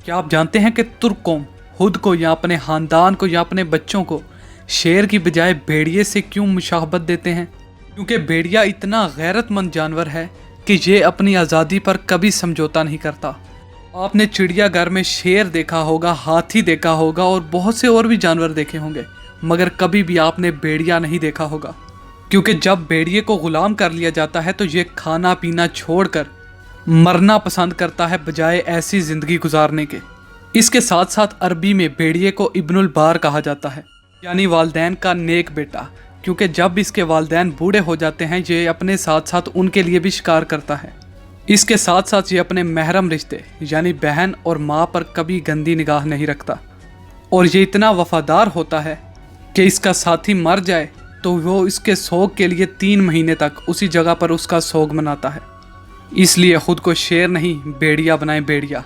क्या आप जानते हैं कि तुर्क कौम खुद को या अपने ख़ानदान को या अपने बच्चों को शेर की बजाय भेड़िए से क्यों मुशाहबत देते हैं? क्योंकि भेड़िया इतना गैरतमंद जानवर है कि ये अपनी आज़ादी पर कभी समझौता नहीं करता। आपने चिड़ियाघर में शेर देखा होगा, हाथी देखा होगा और बहुत से और भी जानवर देखे होंगे, मगर कभी भी आपने भेड़िया नहीं देखा होगा। क्योंकि जब भेड़िए को गुलाम कर लिया जाता है तो ये खाना पीना छोड़कर मरना पसंद करता है बजाय ऐसी ज़िंदगी गुजारने के। इसके साथ साथ अरबी में भेड़िए को इब्नुल बार कहा जाता है, यानी वालदैन का नेक बेटा, क्योंकि जब इसके वालदैन बूढ़े हो जाते हैं ये अपने साथ साथ उनके लिए भी शिकार करता है। इसके साथ साथ ये अपने महरम रिश्ते यानी बहन और माँ पर कभी गंदी निगाह नहीं रखता, और ये इतना वफादार होता है कि इसका साथी मर जाए तो वो इसके सोग के लिए 3 महीने तक उसी जगह पर उसका सोग मनाता है। इसलिए खुद को शेर नहीं भेड़िया बनाएं, भेड़िया।